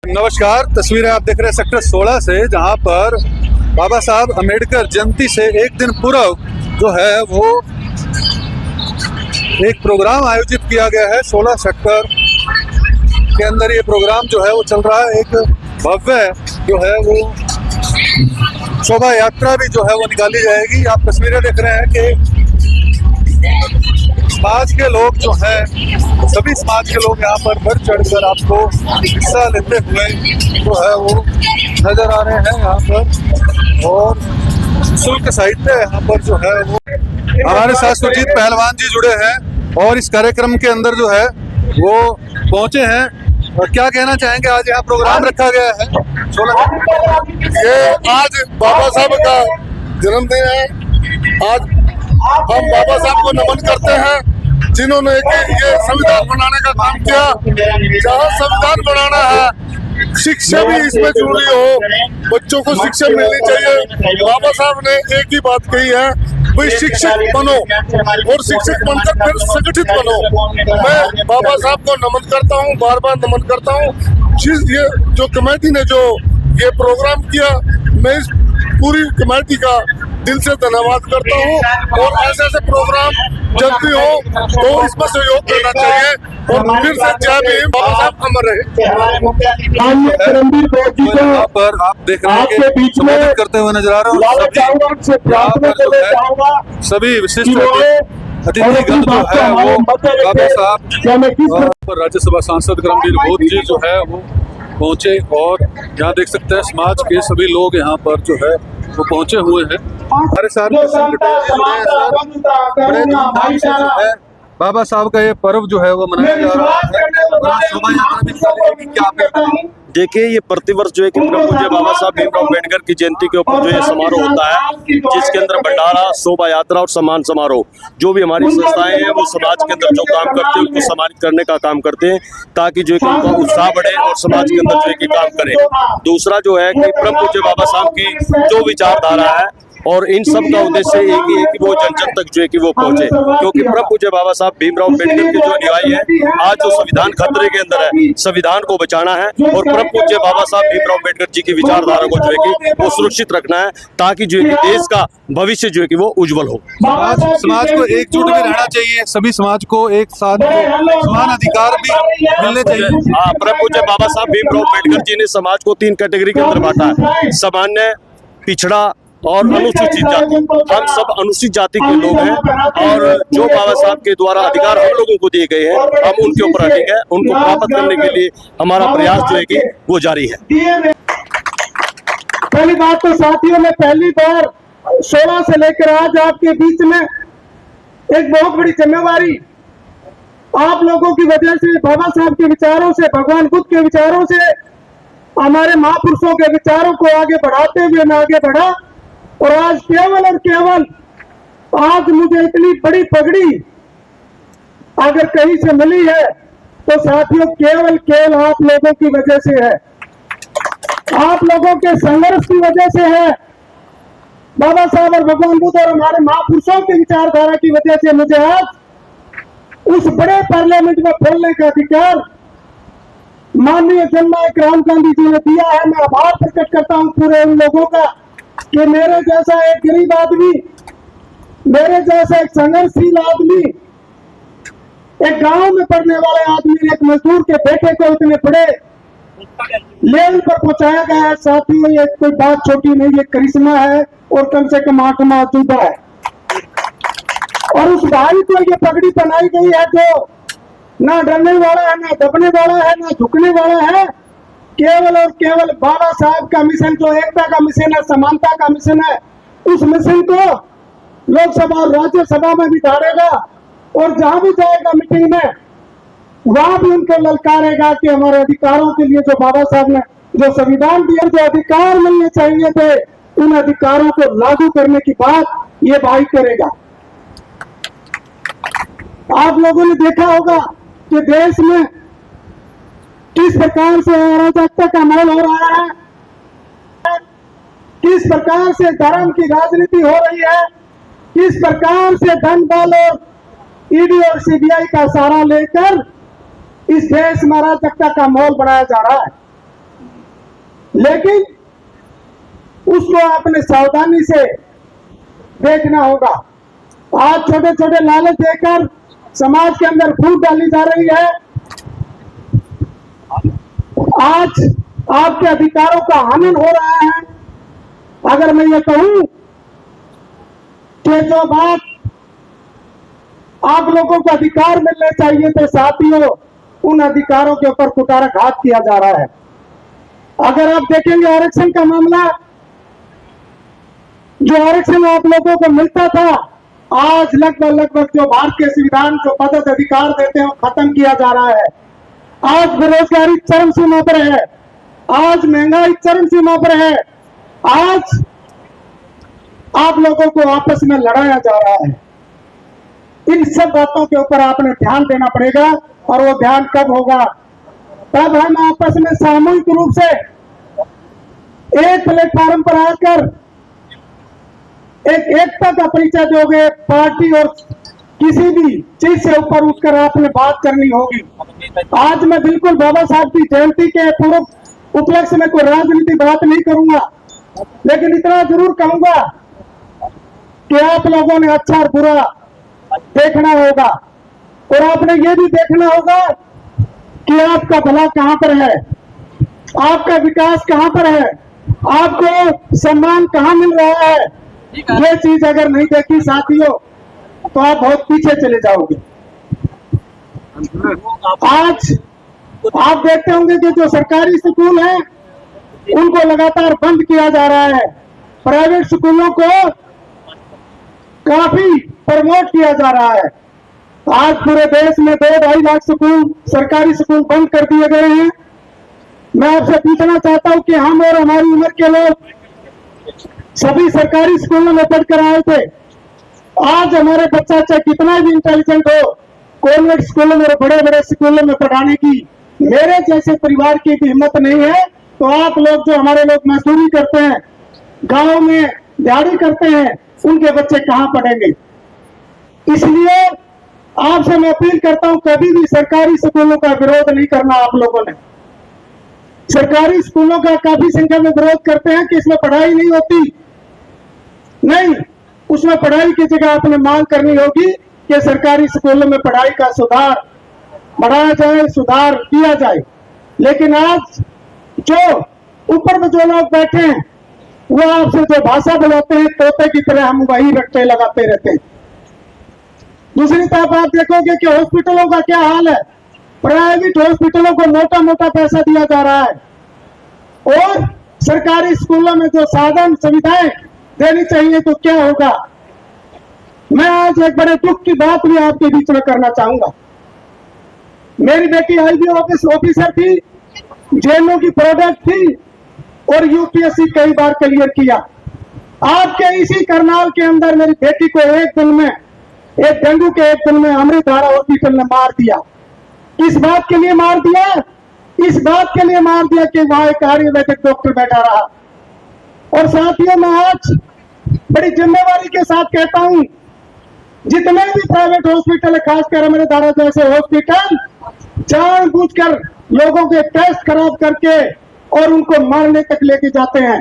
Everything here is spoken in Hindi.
नमस्कार, तस्वीरें आप देख रहे हैं सेक्टर 16 से, जहां पर बाबा साहब अम्बेडकर जयंती से एक दिन पूर्व जो है वो एक प्रोग्राम आयोजित किया गया है। 16 सेक्टर के अंदर ये प्रोग्राम जो है वो चल रहा है। एक भव्य जो है वो शोभा यात्रा भी जो है वो निकाली जाएगी। आप तस्वीरें देख रहे हैं कि समाज के लोग जो हैं, सभी समाज के लोग यहाँ पर बढ़ चढ़कर आपको हिस्सा लेते हुए जो है वो नजर आ रहे हैं यहाँ पर। और शुल्क साहित्य यहाँ पर जो है वो हमारे साथ सुरजीत पहलवान जी जुड़े हैं और इस कार्यक्रम के अंदर जो है वो पहुंचे हैं। और क्या कहना चाहेंगे, आज यहाँ प्रोग्राम रखा गया है 16। ये आज बाबा साहब का जन्मदिन है। आज हम बाबा साहब को नमन करते हैं, जिन्होंने ये संविधान बनाने का काम किया। जहाँ संविधान बनाना है, शिक्षा भी इसमें जरूरी हो, बच्चों को शिक्षा मिलनी चाहिए। बाबा साहब ने एक ही बात कही है, भाई शिक्षक बनो और शिक्षक बनकर फिर संगठित बनो। मैं बाबा साहब को नमन करता हूँ, बार बार नमन करता हूँ। ये जो कमेटी ने जो ये प्रोग्राम किया, मैं इस पूरी कमेटी का दिल से धन्यवाद करता हूँ। और ऐसे ऐसे प्रोग्राम जब भी हो तो इसमें सहयोग करना चाहिए। और फिर से जय भीम, बाबा साहब अमर रहे। यहाँ पर आप देख रहे हैं कि संबोधित करते हुए नजर आ रहे हैं सभी विशिष्ट अतिथिगण जो है वो बाबा साहब और राज्यसभा सांसद करमवीर बोध जी जो है वो पहुंचे। और यहाँ देख सकते हैं समाज के सभी लोग यहाँ पर जो है वो पहुंचे हुए हैं। हमारे साथ बड़े धूमधाम से जो है बाबा साहब का ये पर्व जो है वो मनाया जा रहा है। शोभा यात्रा भी निकालेगी, क्या आप देखिए, ये प्रतिवर्ष जो है कि पूज्य बाबा साहब भीमराव अम्बेडकर की जयंती के ऊपर जो ये समारोह होता है, जिसके अंदर भंडारा, शोभा यात्रा और सम्मान समारोह, जो भी हमारी संस्थाएं हैं वो समाज के अंदर जो काम करते हैं उनको सम्मानित करने का काम करते हैं, ताकि जो है कि उनका उत्साह बढ़े और समाज के अंदर जो है कि काम करें। दूसरा जो है कि परम पूज्य बाबा साहब की जो विचारधारा है और इन सब का उद्देश्य एक ही है कि वो जन जन तक जो है कि वो पहुंचे, क्योंकि परम पूज्य बाबा साहब भीमराव अम्बेडकर के जो अनुयायी है, आज जो संविधान खतरे के अंदर है, संविधान को बचाना है और परम पूज्य बाबा साहब भीमराव अम्बेडकर जी की विचारधारा को जो है कि वो सुरक्षित रखना है, ताकि जो है कि देश का भविष्य जो है कि वो उज्जवल हो। समाज को एकजुट भी रहना चाहिए, सभी समाज को एक साथ समान अधिकार भी मिलने चाहिए। हाँ, परम पूज्य बाबा साहब भीमराव अम्बेडकर जी ने समाज को 3 कैटेगरी के अंदर बांटा है, सामान्य, पिछड़ा और अनुसूचित जाति। हम सब अनुसूचित जाति के लोग हैं और जो बाबा साहब के द्वारा अधिकार हम लोगों को दिए गए हैं, हम उनके ऊपर अडिग है, उनको प्राप्त करने के लिए हमारा प्रयास जो है कि वो जारी है। पहली बात तो साथियों ने पहली बार 16 से लेकर आज आपके बीच में एक बहुत बड़ी जिम्मेवारी आप लोगों की वजह से, बाबा साहब के विचारों से, भगवान बुद्ध के विचारों से, हमारे महापुरुषों के विचारों को आगे बढ़ाते हुए मैं आगे बढ़ा। और आज केवल और केवल आज मुझे इतनी बड़ी पगड़ी अगर कहीं से मिली है तो साथियों केवल आप लोगों की वजह से है, आप लोगों के संघर्ष की वजह से है। बाबा साहब और भगवान बुद्ध और हमारे महापुरुषों की विचारधारा की वजह से मुझे आज उस बड़े पार्लियामेंट में बोलने का अधिकार माननीय जननायक राहुल गांधी जी ने दिया है। मैं आभार प्रकट करता हूं पूरे उन लोगों का कि मेरे जैसा एक गरीब आदमी, मेरे जैसा एक संघर्षशील आदमी, एक गांव में पढ़ने वाले आदमी ने एक मजदूर के बेटे को इतने बड़े लेवल पर पहुंचाया गया है। साथियों, ये कोई बात छोटी नहीं, ये करिश्मा है और कम से कम आत्मा अजूबा है। और उस भाई को ये पगड़ी बनाई गई है जो ना डरने वाला है, ना दबने वाला है, ना झुकने वाला है। केवल और केवल बाबा साहब का मिशन, जो एकता का मिशन है, समानता का मिशन है, उस मिशन को लोकसभा और राज्यसभा में भी धारेगा और जहां भी जाएगा मीटिंग में वहां भी उनको ललकारेगा कि हमारे अधिकारों के लिए जो बाबा साहब ने जो संविधान दिया, जो अधिकार मिलने चाहिए थे, उन अधिकारों को लागू करने की बात ये भाई करेगा। आप लोगों ने देखा होगा कि देश में किस प्रकार से अराजकता का माहौल हो रहा है, किस प्रकार से धर्म की राजनीति हो रही है, किस प्रकार से धन बल और ईडी और सीबीआई का सहारा लेकर इस देश में अराजकता का माहौल बनाया जा रहा है। लेकिन उसको आपने सावधानी से देखना होगा। आज छोटे छोटे लालच देकर समाज के अंदर फूट डाली जा रही है। आज आपके अधिकारों का हनन हो रहा है। अगर मैं ये कहूं कि जो बात आप लोगों को अधिकार मिलने चाहिए थे साथियों, उन अधिकारों के ऊपर कुठाराघात किया जा रहा है। अगर आप देखेंगे आरक्षण का मामला, जो आरक्षण आप लोगों को मिलता था, आज लगभग जो भारतीय संविधान जो पद अधिकार देते हैं वो खत्म किया जा रहा है। आज बेरोजगारी चरम सीमा पर है, आज महंगाई चरम सीमा पर है, आज आप लोगों को आपस में लड़ाया जा रहा है। इन सब बातों के ऊपर आपने ध्यान देना पड़ेगा, और वो ध्यान कब होगा? तब हम आपस में सामूहिक रूप से एक प्लेटफॉर्म पर आकर एक एकता का परिचय दोगे। पार्टी और किसी भी चीज से ऊपर उठकर आपने बात करनी होगी। आज मैं बिल्कुल बाबा साहब की जयंती के पूर्व उपलक्ष्य में कोई राजनीतिक बात नहीं करूंगा, लेकिन इतना जरूर कहूंगा कि आप लोगों ने अच्छा और बुरा देखना होगा, और आपने ये भी देखना होगा कि आपका भला कहां पर है, आपका विकास कहां पर है, आपको सम्मान कहां मिल रहा है। ये चीज अगर नहीं देखी साथियों तो आप बहुत पीछे चले जाओगे। आज आप देखते होंगे कि जो सरकारी स्कूल हैं उनको लगातार बंद किया जा रहा है, प्राइवेट स्कूलों को काफी प्रमोट किया जा रहा है। आज पूरे देश में 2-2.5 लाख स्कूल, सरकारी स्कूल बंद कर दिए गए हैं। मैं आपसे पूछना चाहता हूं कि हम और हमारी उम्र के लोग सभी सरकारी स्कूलों में पढ़कर आए थे। आज हमारे बच्चा चाहे कितना भी इंटेलिजेंट हो, कॉन्वेंट स्कूलों में, बड़े बड़े स्कूलों में पढ़ाने की मेरे जैसे परिवार की भी हिम्मत नहीं है। तो आप लोग जो हमारे लोग मजदूरी करते हैं, गांव में दिहाड़ी करते हैं, उनके बच्चे कहां पढ़ेंगे? इसलिए आपसे मैं अपील करता हूं, कभी भी सरकारी स्कूलों का विरोध नहीं करना। आप लोगों ने सरकारी स्कूलों का काफी संख्या में विरोध करते हैं कि इसमें पढ़ाई नहीं होती। नहीं, उसमें पढ़ाई की जगह आपने मांग करनी होगी कि सरकारी स्कूलों में पढ़ाई का सुधार बढ़ाया जाए, सुधार किया जाए। लेकिन आज जो ऊपर में जो लोग बैठे हैं वो आपसे जो भाषा बुलाते हैं, तोते की तरह हम वही रट्टे लगाते रहते हैं। दूसरी तरफ आप देखोगे कि हॉस्पिटलों का क्या हाल है। प्राइवेट हॉस्पिटलों को मोटा मोटा पैसा दिया जा रहा है, और सरकारी स्कूलों में जो साधन सुविधाएं देनी चाहिए तो क्या होगा? मैं आज एक बड़े दुख की बात भी आपके बीच में करना चाहूंगा। मेरी बेटी आईबी ऑफिसर थी, जेएनयू की प्रोडक्ट थी, और यूपीएससी कई बार क्लियर किया। आपके इसी करनाल के अंदर मेरी बेटी को एक दिन में, एक डेंगू के एक दिन में अमृतधारा हॉस्पिटल ने मार दिया। किस बात के लिए मार दिया? इस बात के लिए मार दिया कि वहां एक आयुर्वेदिक डॉक्टर बैठा रहा। और साथियों, मैं आज बड़ी जिम्मेवारी के साथ कहता हूं, जितने भी प्राइवेट हॉस्पिटल है, खासकर अमृतधारा जैसे हॉस्पिटल, जानबूझकर लोगों के टेस्ट खराब करके और उनको मारने तक लेके जाते हैं।